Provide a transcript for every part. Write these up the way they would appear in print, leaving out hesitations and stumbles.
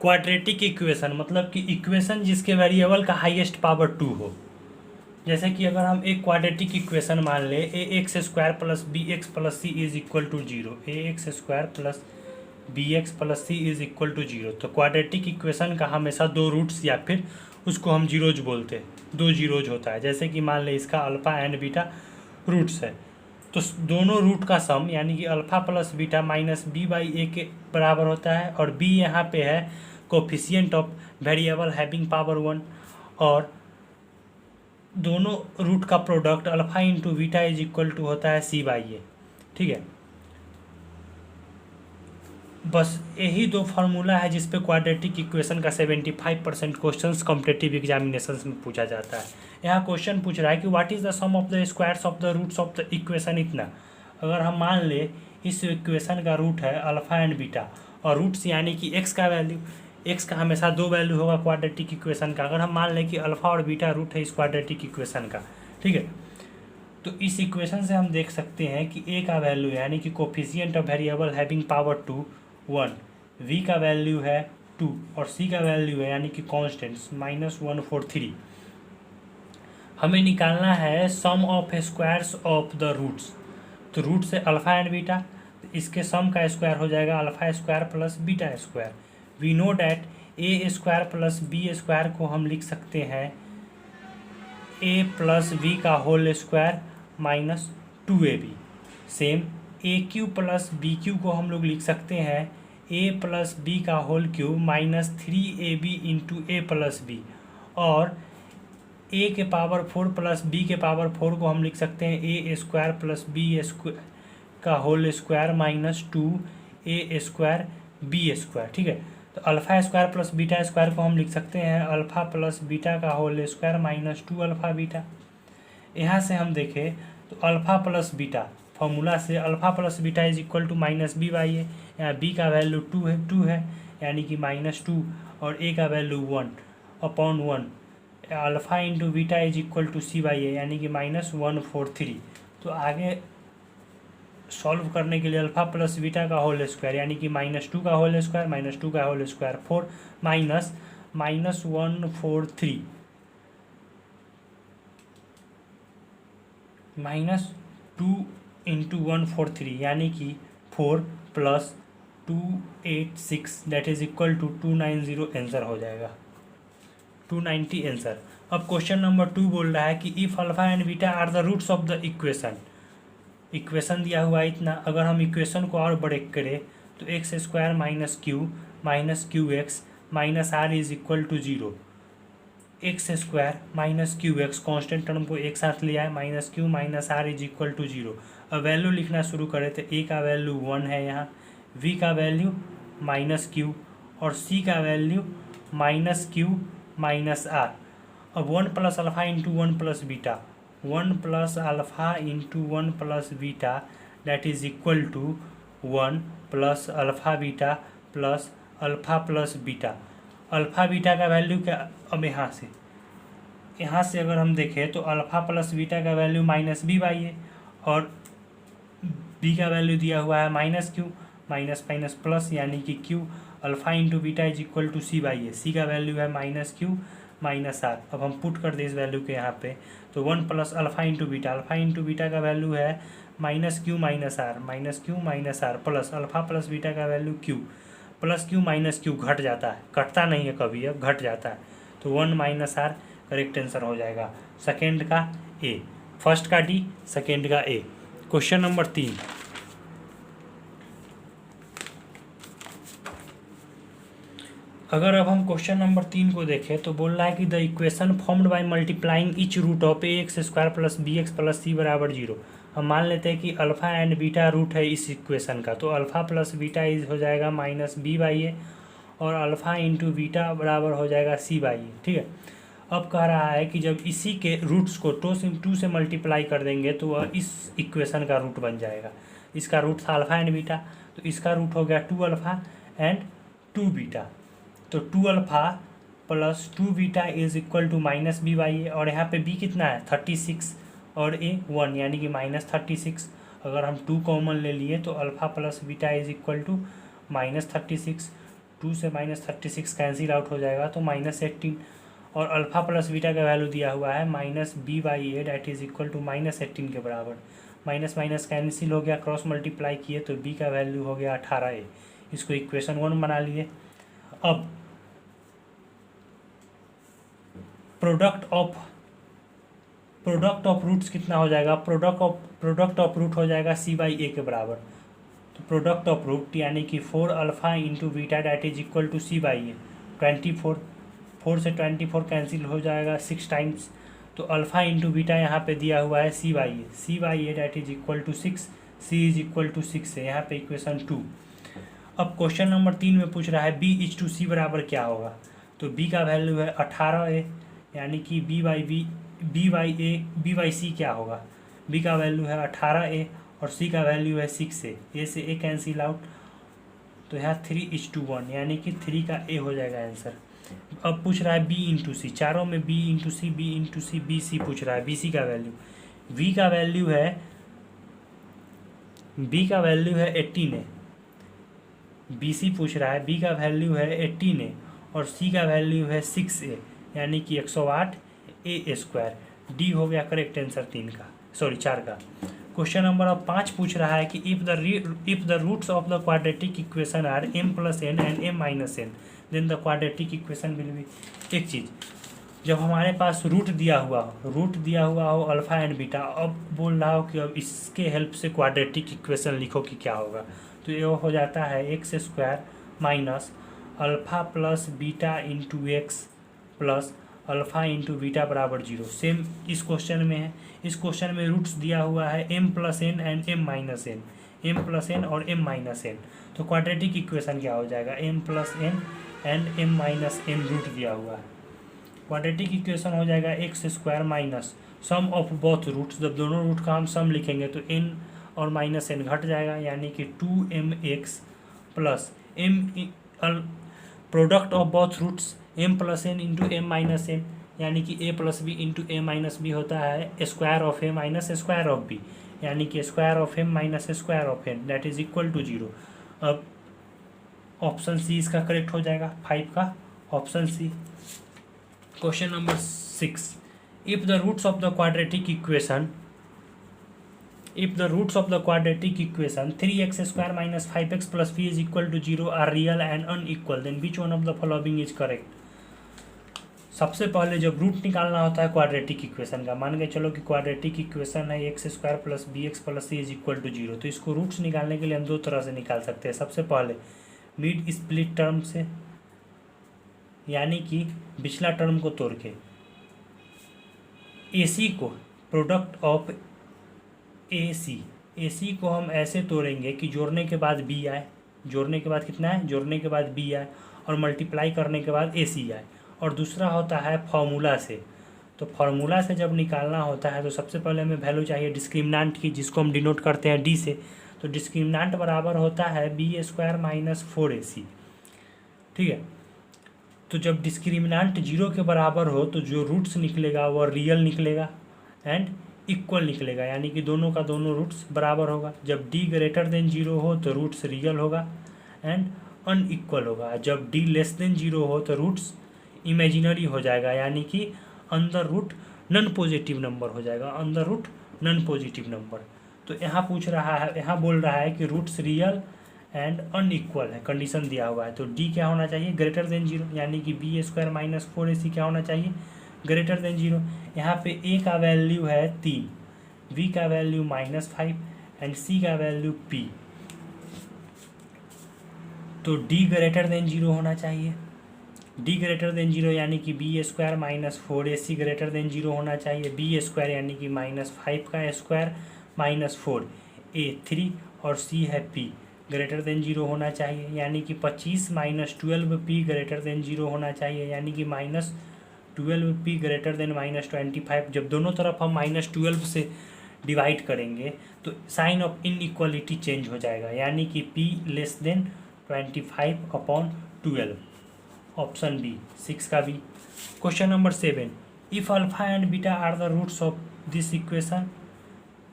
Quadratic equation मतलब कि equation जिसके वेरिएबल का हाईएस्ट पावर 2 हो। जैसे कि अगर हम एक क्वाड्रेटिक इक्वेशन मान ले A x square plus B x plus C is equal to zero, A x square plus B x plus C is equal to zero, तो क्वाड्रेटिक इक्वेशन का हमेशा दो रूट्स या फिर उसको हम जीरोज बोलते हैं, दो जीरोज होता है। जैसे कि मान ले इसका अल्फ़ा एंड बीटा रूट्स है, तो दोनों रूट का सम यानी कि alpha plus beta minus B by A के बराबर होता है, और बी यहाँ पे है coefficient of variable having power 1, और दोनों रूट का product alpha into beta is equal to होता है सी बाई ए। ठीक है, बस यही दो फार्मूला है जिस पे क्वाड्रेटिक इक्वेशन का 75% क्वेश्चंस कॉम्पिटिटिव एग्जामिनेशंस में पूछा जाता है। यहाँ क्वेश्चन पूछ रहा है कि what is the sum of the squares of the roots of the equation इतना। अगर हम मान ले इस इक्वेशन का रूट है अल्फ़ा एंड बीटा, और रूट्स यानी कि एक्स का वैल्यू, एक्स का हमेशा दो वैल्यू होगा क्वाड्रेटिक इक्वेशन का। अगर हम मान लें कि अल्फ़ा और बीटा रूट है इस क्वाड्रेटिक इक्वेशन का, ठीक है, तो इस इक्वेशन से हम देख सकते हैं कि ए का वैल्यू यानी कि coefficient of variable having power 2 1, V का वैल्यू है 2 और सी का वैल्यू है यानी कि कॉन्स्टेंट्स -143। हमें निकालना है sum of squares of the roots. तो रूट से अल्फ़ा एंड बीटा, तो इसके सम का स्क्वायर हो जाएगा alpha square plus beta square. We know that A square plus B square को हम लिख सकते हैं ए प्लस बी का whole square minus 2ab। Same A cube plus B cube को हम लोग लिख सकते हैं ए प्लस बी का whole cube minus 3ab into ए प्लस बी, और ए के पावर 4 प्लस बी के पावर 4 को हम लिख सकते हैं A square plus B square का whole square minus 2a square B square. ठीक है, तो alpha square plus beta square को हम लिख सकते हैं अल्फ़ा प्लस बीटा का whole square minus 2 alpha beta. यहाँ से हम देखें तो अल्फ़ा प्लस बीटा फॉर्मूला से alpha plus beta is equal to minus B by ए। यहाँ बी का वैल्यू 2 है यानी कि -2, और ए का value 1/1। Alpha into beta is equal to C by ए यानी कि -143। तो आगे सॉल्व करने के लिए अल्फ़ा प्लस बीटा का होल स्क्वायर यानी कि -2 का होल स्क्वायर माइनस 2 का होल स्क्वायर 4 माइनस -143 -2 इंटू 143 यानी कि 4 plus 286 that is equal to 290 answer हो जाएगा, 290 आंसर। अब क्वेश्चन नंबर 2 बोल रहा है कि if alpha and beta are the roots of the equation दिया हुआ है इतना। अगर हम इक्वेशन को और ब्रेक करें तो X square minus Q X minus R is equal to 0। X square minus Q X constant term को एक साथ लिया है minus Q minus R is equal to 0। अब वैल्यू लिखना शुरू करें तो ए का वैल्यू 1 है, यहाँ वी का वैल्यू माइनस क्यू और सी का value minus Q minus R. अब 1 plus alpha into 1 plus beta, 1 plus alpha into 1 plus beta that is equal to 1 plus alpha beta plus alpha plus beta. Alpha beta का value क्या, अब यहाँ से अगर हम देखें तो अल्फ़ा प्लस बीटा का वैल्यू माइनस बी बाई ए, और बी का वैल्यू दिया हुआ है minus Q minus minus plus यानी कि Q. Alpha into beta is equal to C by A, C का वैल्यू है माइनस क्यू माइनस आर। अब हम पुट कर दें इस वैल्यू के यहाँ पे तो 1 प्लस अल्फ़ा इंटू बीटा का वैल्यू है minus Q minus r plus alpha plus beta का value q plus q minus q घट जाता है, कटता नहीं है कभी, अब घट जाता है, तो 1 माइनस आर करेक्ट आंसर हो जाएगा। सेकेंड का ए, फर्स्ट का डी, सेकेंड का ए। क्वेश्चन नंबर 3, अगर अब हम क्वेश्चन नंबर 3 को देखें तो बोल रहा है कि the equation formed by multiplying each root of a x square plus B x plus c बराबर 0। हम मान लेते हैं कि अल्फ़ा एंड बीटा रूट है इस इक्वेशन का, तो अल्फ़ा प्लस बीटा इज हो जाएगा माइनस बी बाई ए, और अल्फ़ा इंटू बीटा बराबर हो जाएगा सी बाई ए। ठीक है, अब कह रहा है कि जब इसी के रूट्स को 2 से मल्टीप्लाई कर देंगे तो वह इस इक्वेशन का रूट बन जाएगा। इसका रूट था अल्फ़ा एंड बीटा, तो इसका रूट हो गया 2 अल्फ़ा एंड 2 बीटा, तो 2 alpha plus 2 beta is equal to minus B by ए, और यहाँ पे बी कितना है 36 और ए 1 यानी कि -36। अगर हम 2 कॉमन ले लिए तो alpha plus beta is equal to -36, 2 से -36 कैंसिल आउट हो जाएगा तो -18, और अल्फ़ा प्लस बीटा का वैल्यू दिया हुआ है -b/a that is equal to -18 के बराबर। माइनस माइनस कैंसिल हो गया, क्रॉस मल्टीप्लाई किए तो b का वैल्यू हो गया 18a। इसको इक्वेशन 1 बना लिए। अब प्रोडक्ट ऑफ रूट्स कितना हो जाएगा, प्रोडक्ट ऑफ रूट हो जाएगा c/a के बराबर। तो प्रोडक्ट ऑफ रूट यानी कि 4 alpha into beta that is equal to c/a। 24, 4 से 24 कैंसिल हो जाएगा 6 टाइम्स, तो अल्फ़ा इंटू बीटा यहाँ पे दिया हुआ है c/a that is equal to 6, c is equal to 6 है यहाँ पे इक्वेशन 2। अब क्वेश्चन नंबर 3 में पूछ रहा है b इज टू c बराबर क्या होगा, तो b का वैल्यू है 18a, यानी कि b/c क्या होगा, b का वैल्यू है 18a और c का वैल्यू है 6a, a से a कैंसिल आउट, तो यहाँ 3:1 यानी कि 3 का a हो जाएगा आंसर। अब पूछ रहा है b इंटू सी, चारों में b into C B C पूछ रहा है, बी सी का वैल्यू, b का वैल्यू है 18 है, बी सी पूछ रहा है, b का वैल्यू है 18 और c का वैल्यू है 6a, यानी कि 108 a²। डी हो गया करेक्ट आंसर 4 का। क्वेश्चन नंबर अब 5 पूछ रहा है कि if the roots of the quadratic equation are m+n and m-n then the quadratic equation will be. एक चीज़, जब हमारे पास रूट दिया हुआ हो अल्फ़ा एंड बीटा, अब बोल रहा हो कि अब इसके हेल्प से क्वाड्रेटिक इक्वेशन लिखो कि क्या होगा, तो ये हो जाता है x² minus alpha plus beta into x plus alpha into beta बराबर 0। सेम इस क्वेश्चन में है। इस क्वेश्चन में रूट्स दिया हुआ है m+n एंड m-n, m+n और m-n, तो क्वाड्रेटिक इक्वेशन क्या हो जाएगा, m+n एंड m-n रूट दिया हुआ है। क्वाड्रेटिक इक्वेशन हो जाएगा x² minus sum of both roots, जब दोनों रूट का हम सम लिखेंगे तो n और -n घट जाएगा, यानी कि 2mx plus product of both roots m+n into m-n, यानी कि a plus B into a minus B होता है square of a minus square of b, यानी कि square of m minus square of n that is equal to 0। अब option C इसका correct हो जाएगा, 5 का option C. Question number 6, if the roots of the quadratic equation 3x² minus 5x plus b is equal to 0 are real and unequal, then which one of the following is correct. सबसे पहले जब root निकालना होता है quadratic equation का, मान के चलो कि क्वाड्रेटिक इक्वेशन है x² plus bx plus c is equal to 0, तो इसको रूट्स निकालने के लिए हम दो तरह से निकाल सकते हैं। सबसे पहले मिड स्प्लिट टर्म से, यानी कि पिछला टर्म को तोड़ के, AC को प्रोडक्ट ऑफ AC को हम ऐसे तोड़ेंगे कि जोड़ने के बाद B आए, जोड़ने के बाद कितना है, जोड़ने के बाद B आए और मल्टीप्लाई करने के बाद AC आए। और दूसरा होता है फॉर्मूला से, तो फार्मूला से जब निकालना होता है तो सबसे पहले हमें वैल्यू चाहिए डिस्क्रिमिनेंट की, जिसको हम डिनोट करते हैं D से, तो डिस्क्रिमिनेंट बराबर होता है b² माइनस 4ac। ठीक है, तो जब डिस्क्रिमिनेंट 0 के बराबर हो तो जो रूट्स निकलेगा वो रियल निकलेगा एंड इक्वल निकलेगा, यानी कि दोनों का दोनों रूट्स बराबर होगा। जब d ग्रेटर देन 0 हो तो रूट्स रियल होगा एंड अनइक्वल होगा। जब d लेस देन 0 हो तो रूट्स इमेजिनरी हो जाएगा, यानी कि अंदर रूट नॉन पॉजिटिव नंबर हो जाएगा, अंदर रूट नॉन पॉजिटिव नंबर। तो यहाँ पूछ रहा है, यहाँ बोल रहा है कि रूट्स रियल एंड अनइक्वल है, कंडीशन दिया हुआ है, तो d क्या होना चाहिए, ग्रेटर देन 0, यानी कि b² माइनस 4ac क्या होना चाहिए, ग्रेटर देन 0। यहाँ पे a का वैल्यू है 3, b का वैल्यू -5 एंड c का वैल्यू p, तो d ग्रेटर देन 0 होना चाहिए, d ग्रेटर देन 0 यानी कि b² minus 4ac greater then 0 होना चाहिए, b² यानी कि -5 का स्क्वायर माइनस 4, a 3 और c है p ग्रेटर देन 0 होना चाहिए, यानी कि 25 माइनस 12p ग्रेटर देन 0 होना चाहिए, यानी कि -12p ग्रेटर देन -25। जब दोनों तरफ हम -12 से डिवाइड करेंगे तो साइन ऑफ इनइक्वालिटी चेंज हो जाएगा, यानी कि p less than 25/12, option B, 6 का B. Question number 7, if alpha and beta are the roots of this equation,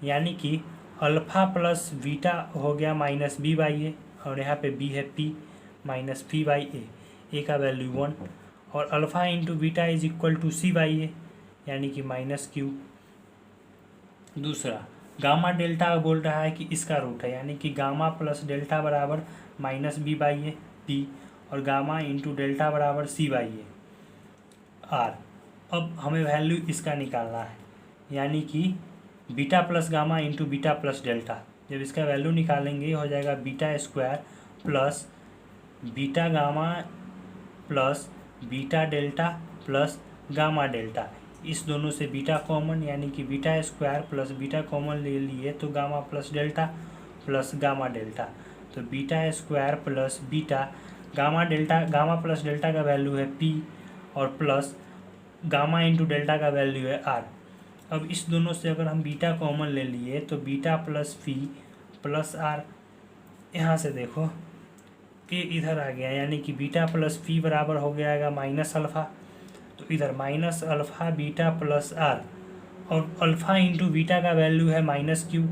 यानी कि अल्फा प्लस बीटा हो गया -b/a और यहाँ पे b है p minus p by a का वैल्यू 1, और alpha into beta is equal to C by ए यानी कि माइनस क्यू। दूसरा गामा डेल्टा बोल रहा है कि इसका रूट है, यानी कि गामा प्लस डेल्टा बराबर minus B by a p, और गामा इंटू डेल्टा बराबर सी बाई ए आर। अब हमें वैल्यू इसका निकालना है, यानी कि beta plus gamma into beta plus delta. जब इसका वैल्यू निकालेंगे हो जाएगा beta square plus beta gamma plus beta delta plus gamma delta. इस दोनों से बीटा कॉमन, यानी कि beta square plus beta common ले लिए तो gamma plus delta plus gamma delta. तो beta square plus beta gamma delta, gamma plus delta का वैल्यू है पी और प्लस गामा इंटू डेल्टा का वैल्यू है आर। अब इस दोनों से अगर हम बीटा कॉमन ले लिए तो beta plus P plus R, यहाँ से देखो कि इधर आ गया, यानी कि बीटा प्लस पी बराबर हो गया माइनस अल्फ़ा, तो इधर minus alpha beta plus R, और अल्फ़ा इंटू बीटा का वैल्यू है minus Q,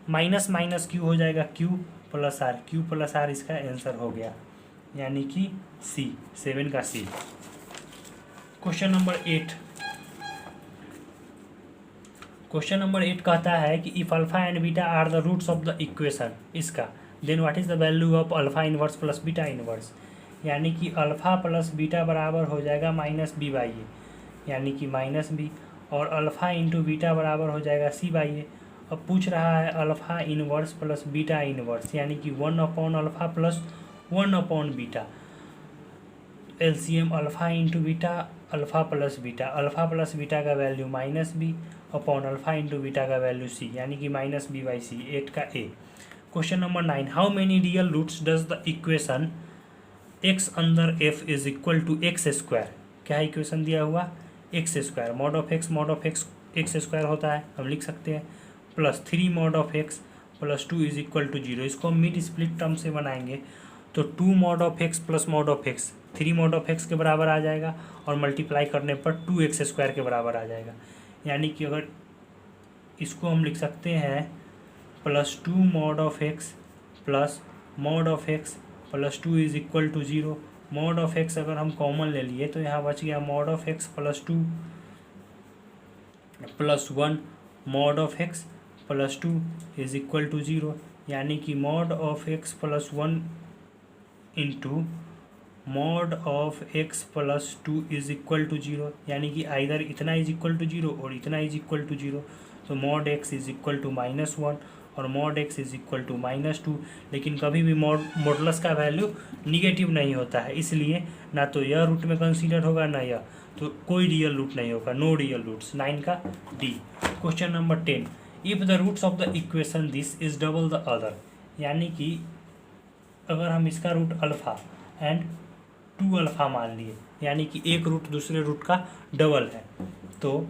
minus minus Q हो जाएगा क्यू प्लस आर, इसका आंसर हो गया, यानी कि सी, 7 का सी। क्वेश्चन नंबर 8 कहता है कि if alpha and beta are the roots of the equation इसका, then what is the value of alpha inverse plus beta inverse, यानी कि अल्फा प्लस बीटा बराबर हो जाएगा माइनस बी बाई ए, यानी कि माइनस बी, और अल्फा इंटू बीटा बराबर हो जाएगा सी बाई ए। अब पूछ रहा है alpha inverse plus beta inverse, यानी कि 1 upon alpha plus 1 upon beta. LCM alpha into beta, alpha plus beta का value minus b upon alpha into beta का वैल्यू सी, यानी कि माइनस बी बाई सी, 8 का a. Question number 9, how many real roots does the equation x अंदर f is equal to x square. क्या equation दिया हुआ, x square mod of X X square होता है, हम लिख सकते हैं, plus 3 mod of X plus 2 is equal to 0। इसको हम मिड स्प्लिट टर्म से बनाएंगे तो 2 mod of X plus mod of x 3 mod of x के बराबर आ जाएगा, और मल्टीप्लाई करने पर 2x स्क्वायर के बराबर आ जाएगा, यानी कि अगर इसको हम लिख सकते हैं plus 2 mod of X plus mod of X plus 2 is equal to 0। Mod of X अगर हम कॉमन ले लिए तो यहाँ बच गया mod of X plus 2 plus 1 mod of X plus 2 is equal to 0, यानी कि mod of X plus 1 into mod of X plus 2 is equal to 0, यानी कि आइदर इतना इज इक्वल टू 0 और इतना इज इक्वल टू 0। तो mod X is equal to -1 और mod X is equal to -2, लेकिन कभी भी मॉडुलस का वैल्यू निगेटिव नहीं होता है, इसलिए ना तो यह रूट में कंसीडर होगा ना यह, तो कोई रियल रूट नहीं होगा, नो रियल रूट्स, 9 का D. Question number 10, if the roots of the equation this is double the other, यानी कि अगर हम इसका रूट अल्फ़ा एंड 2 अल्फ़ा मान लिए, यानी कि एक रूट दूसरे रूट का डबल है, तो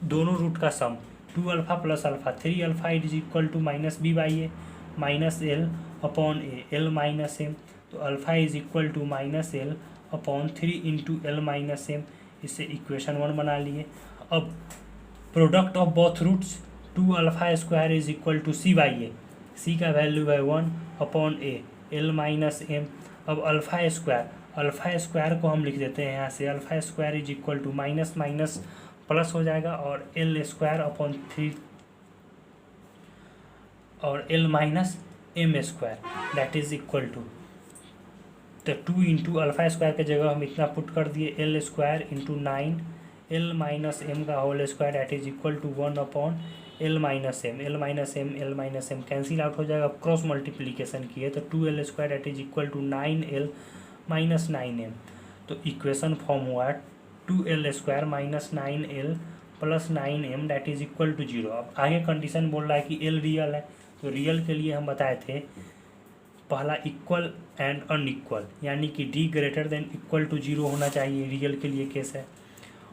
दोनों रूट का sum 2 alpha plus alpha 3 alpha is equal to minus B by A minus L upon A L minus M. तो alpha is equal to minus L upon 3 into L minus M, इससे equation 1 बना लिए। अब product of both roots 2 alpha square is equal to C by A, C का value है 1 upon A L minus M. अब alpha square को हम लिख देते हैं यहाँ से, alpha square is equal to minus minus plus हो जाएगा, और एल स्क्वायर अपॉन 3 और L minus M square that is equal to, तो 2 इंटू अल्फ़ा स्क्वायर की जगह हम इतना पुट कर दिए, l square into 9 l minus m का whole square that is equal to 1 upon l minus m cancel out हो जाएगा, क्रॉस मल्टीप्लीकेशन किए तो 2l square that is equal to 9l minus 9m। तो इक्वेशन फॉर्म हुआ 2l square minus 9l plus 9m that is equal to 0। अब आगे condition बोल रहा है कि l रियल है, तो रियल के लिए हम बताए थे पहला इक्वल एंड अनइक्वल, यानी कि d greater than equal to 0 होना चाहिए, रियल के लिए केस है,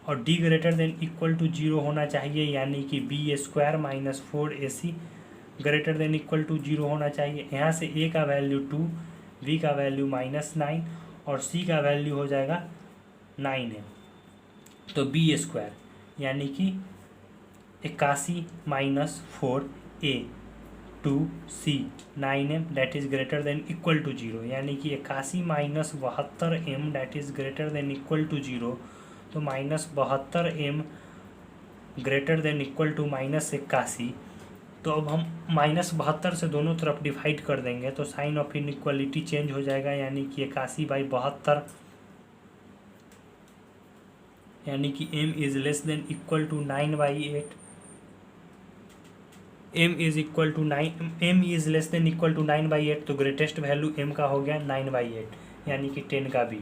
और d greater than equal to 0 होना चाहिए, यानी कि b square minus 4ac greater than equal to 0 होना चाहिए। यहाँ से a का वैल्यू 2, b का वैल्यू -9 और c का वैल्यू हो जाएगा 9 है, तो b स्क्वायर यानी कि 81 minus 4a two C 9m that is greater than equal to 0, यानी कि 81 minus 72m that is greater than equal to 0। तो -72m greater than equal to -81। तो अब हम -72 से दोनों तरफ डिवाइड कर देंगे तो साइन ऑफ इनइक्वालिटी चेंज हो जाएगा, यानी कि 81/72, यानी कि m is less than equal to 9/8। m is less than equal to 9/8, तो ग्रेटेस्ट वैल्यू m का हो गया 9/8, यानी कि 10 का भी।